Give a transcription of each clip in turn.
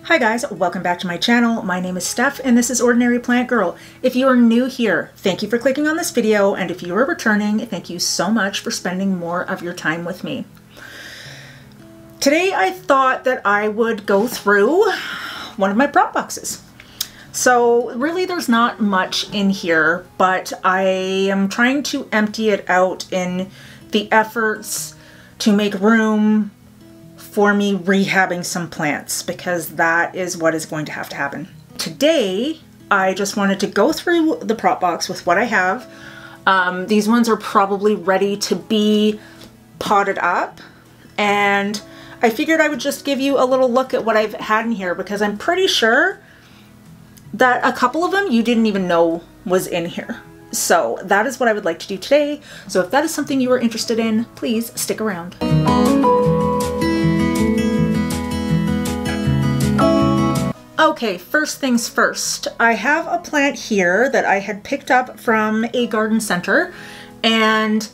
Hi guys, welcome back to my channel. My name is Steph and this is Ordinary Plant Girl. If you are new here, thank you for clicking on this video, and if you are returning, thank you so much for spending more of your time with me. Today I thought that I would go through one of my prop boxes. So really there's not much in here, but I am trying to empty it out in the efforts to make room for me rehabbing some plants, because that is what is going to happen. Today, I just wanted to go through the prop box with what I have. These ones are probably ready to be potted up, and I figured I would just give you a little look at what I've had in here, because I'm pretty sure that a couple of them you didn't even know was in here. So that is what I would like to do today. So if that is something you are interested in, please stick around. Okay, first things first, I have a plant here that I had picked up from a garden center, and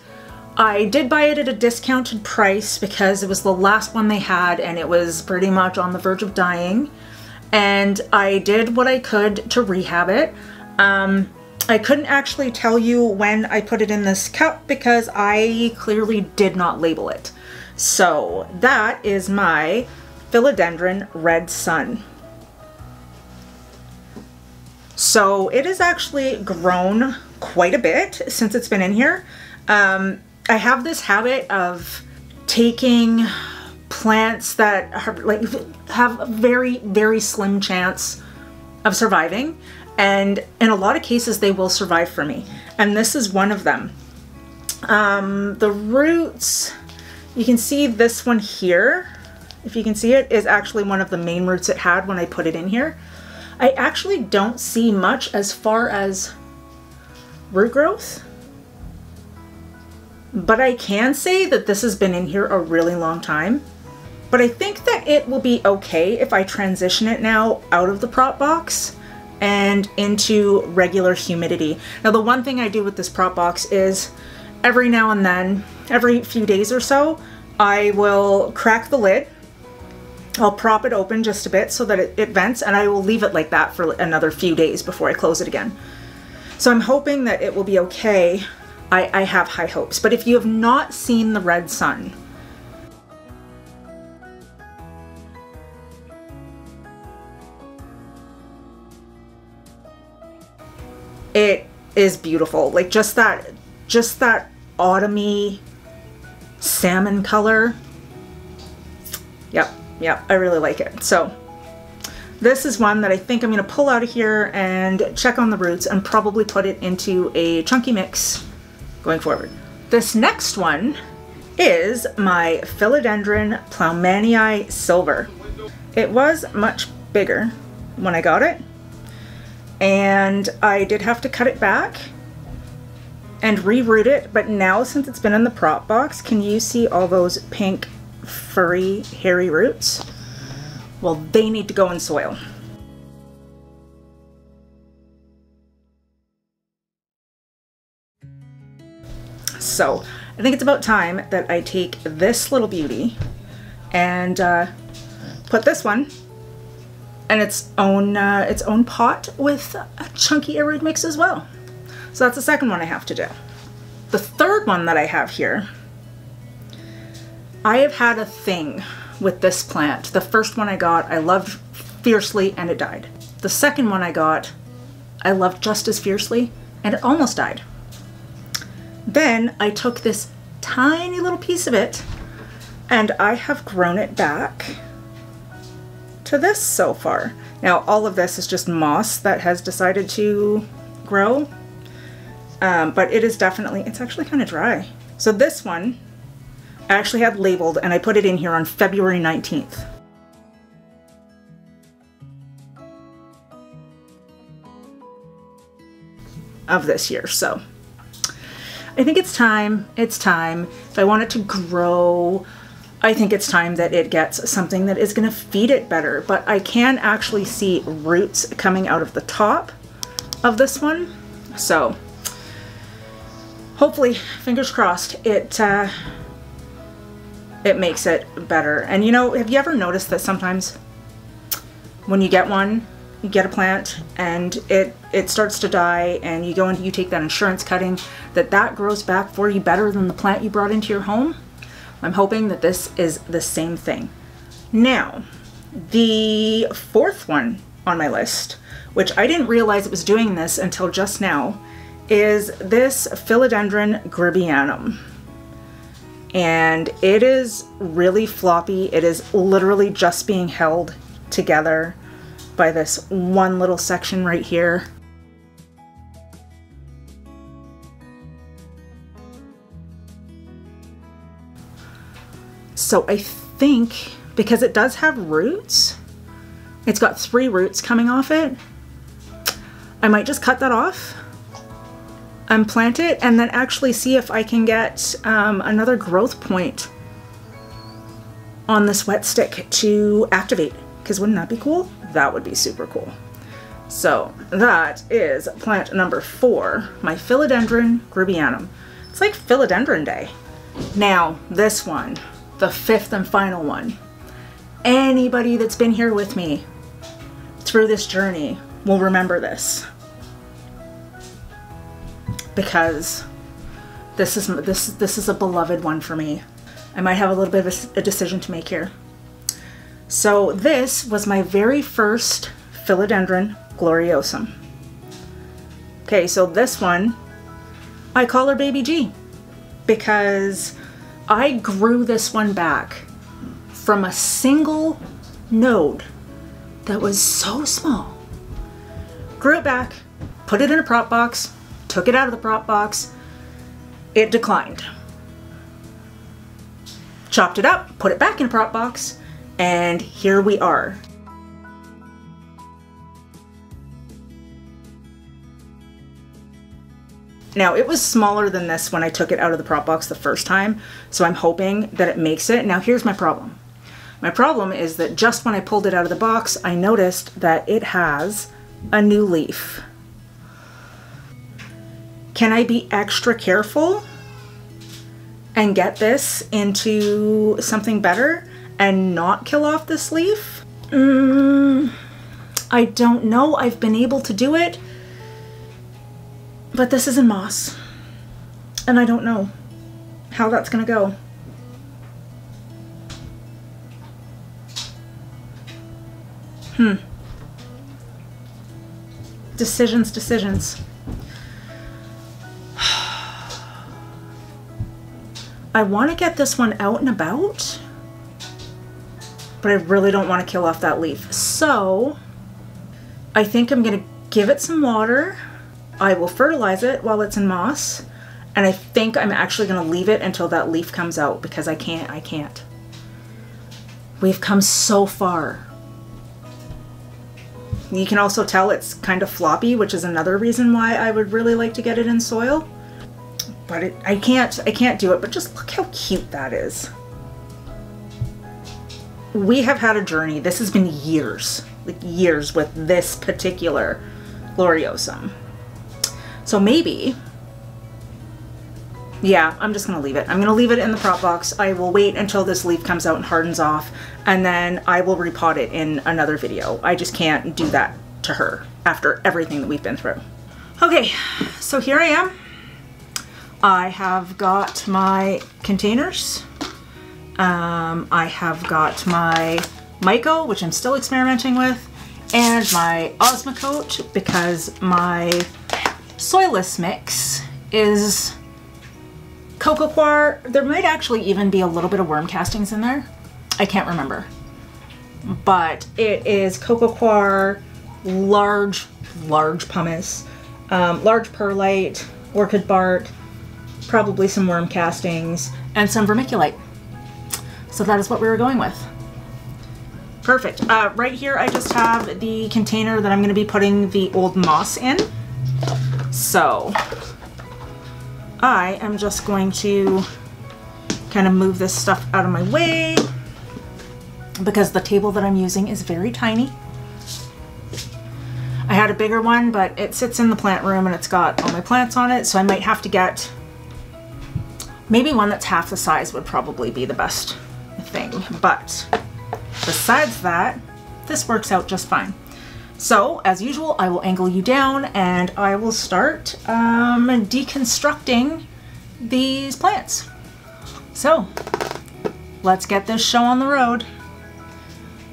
I did buy it at a discounted price because it was the last one they had and it was pretty much on the verge of dying, and I did what I could to rehab it. I couldn't actually tell you when I put it in this cup because I clearly did not label it. So that is my Philodendron Red Sun. So it has actually grown quite a bit since it's been in here. I have this habit of taking plants that have a very, very slim chance of surviving, and in a lot of cases they will survive for me. And this is one of them. The roots, you can see this one here, if you can see it, is actually one of the main roots it had when I put it in here. I actually don't see much as far as root growth, but I can say that this has been in here a really long time. But I think that it will be okay if I transition it now out of the prop box and into regular humidity. Now the one thing I do with this prop box is every now and then, every few days or so, I will crack the lid. I'll prop it open just a bit so that it vents, and I will leave it like that for another few days before I close it again. So I'm hoping that it will be okay. I have high hopes. But if you have not seen the Red Sun, it is beautiful. Like just that autumny salmon color. Yep, I really like it. So this is one that I think I'm going to pull out of here and check on the roots and probably put it into a chunky mix going forward. This next one is my Philodendron Ploumanii Silver. It was much bigger when I got it, and I did have to cut it back and reroot it, but now since it's been in the prop box, can you see all those pink furry hairy roots? Well, they need to go in soil. So I think it's about time that I take this little beauty and put this one in its own pot with a chunky aroot mix as well. So that's the second one I have to do. The third one that I have here, I have had a thing with this plant. The first one I got, I loved fiercely and it died. The second one I got, I loved just as fiercely and it almost died. Then I took this tiny little piece of it and I have grown it back to this so far. Now all of this is just moss that has decided to grow, but it is definitely, it's actually kind of dry. So this one I actually had labeled and I put it in here on February 19th. Of this year. So I think it's time. If I want it to grow, I think it's time that it gets something that is going to feed it better. But I can actually see roots coming out of the top of this one. So hopefully, fingers crossed, it makes it better. And you know, have you ever noticed that sometimes when you get one, you get a plant and it starts to die, and you go and you take that insurance cutting, that grows back for you better than the plant you brought into your home. I'm hoping that this is the same thing. Now, the fourth one on my list, which I didn't realize it was doing this until just now, is this Philodendron Gribbianum. And it is really floppy. It is literally just being held together by this one little section right here. So I think, because it does have roots, it's got 3 roots coming off it, I might just cut that off and plant it, and then actually see if I can get another growth point on this wet stick to activate, because wouldn't that be cool? That would be super cool. So that is plant number 4, my Philodendron Gribbianum. It's like Philodendron Day. Now this one, the 5th and final one. Anybody that's been here with me through this journey will remember this, because this is a beloved one for me. I might have a little bit of a decision to make here. So this was my very first Philodendron gloriosum. Okay, so this one, I call her Baby G, because I grew this one back from a single node that was so small. Grew it back, put it in a prop box, took it out of the prop box, it declined. Chopped it up, put it back in a prop box, and here we are. Now, it was smaller than this when I took it out of the prop box the first time, so I'm hoping that it makes it. Now, here's my problem. My problem is that just when I pulled it out of the box, I noticed that it has a new leaf. Can I be extra careful and get this into something better and not kill off this leaf? I don't know. I've been able to do it, but this is in moss, and I don't know how that's gonna go. Decisions. I want to get this one out and about, but I really don't want to kill off that leaf. So I think I'm going to give it some water. I will fertilize it while it's in moss, and I think I'm actually going to leave it until that leaf comes out, because I can't. We've come so far. You can also tell it's kind of floppy, which is another reason why I would really like to get it in soil. But I can't do it, but just look how cute that is. We have had a journey. This has been years, like years, with this particular gloriosum. So maybe, yeah, I'm just gonna leave it. I'm gonna leave it in the prop box. I will wait until this leaf comes out and hardens off, and then I will repot it in another video. I just can't do that to her after everything that we've been through. Okay, so here I am. I have got my containers. I have got my Myco, which I'm still experimenting with, and my Osmocote, because my soilless mix is Coco Coir. There might actually even be a little bit of worm castings in there. I can't remember. But it is Coco Coir, large pumice, large perlite, orchid bark, probably some worm castings, and some vermiculite. So that is what we were going with. Perfect. Right here I just have the container that I'm going to be putting the old moss in. So I am just going to kind of move this stuff out of my way, because the table that I'm using is very tiny. I had a bigger one, but it sits in the plant room and it's got all my plants on it, so I might have to get maybe one that's half the size would probably be the best thing. But besides that, this works out just fine. So, as usual, I will angle you down and I will start deconstructing these plants. So, let's get this show on the road.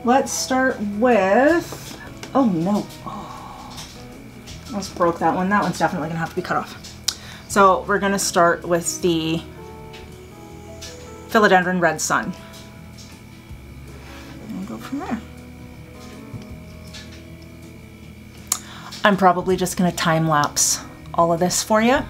Let's start with, oh no, oh, almost broke that one. That one's definitely gonna have to be cut off. So we're gonna start with the Philodendron Red Sun. And go from there. I'm probably just gonna time lapse all of this for you.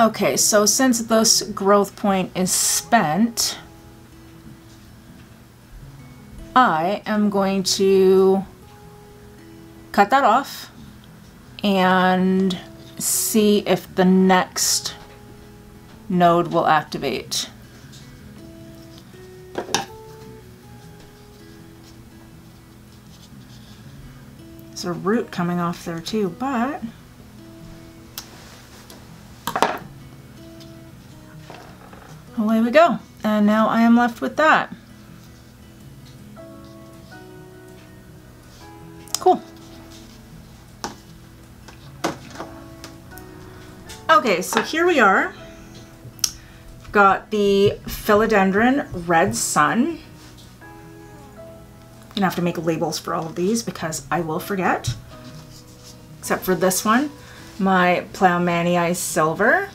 Okay, so since this growth point is spent, I am going to cut that off and see if the next node will activate. There's a root coming off there too, but away we go. And now I am left with that. Cool. Okay, so here we are. Got the Philodendron Red Sun. I'm gonna have to make labels for all of these because I will forget. Except for this one, my Ploumanii Silver.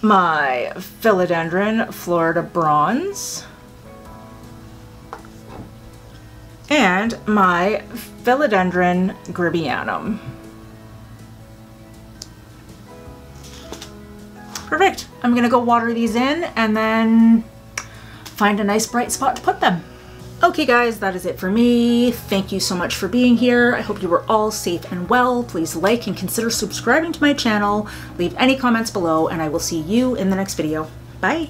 My Philodendron Florida Bronze. And my Philodendron Gribbianum. Perfect. I'm gonna go water these in and then find a nice bright spot to put them. Okay guys, that is it for me. Thank you so much for being here. I hope you were all safe and well. Please like and consider subscribing to my channel. Leave any comments below and I will see you in the next video. Bye.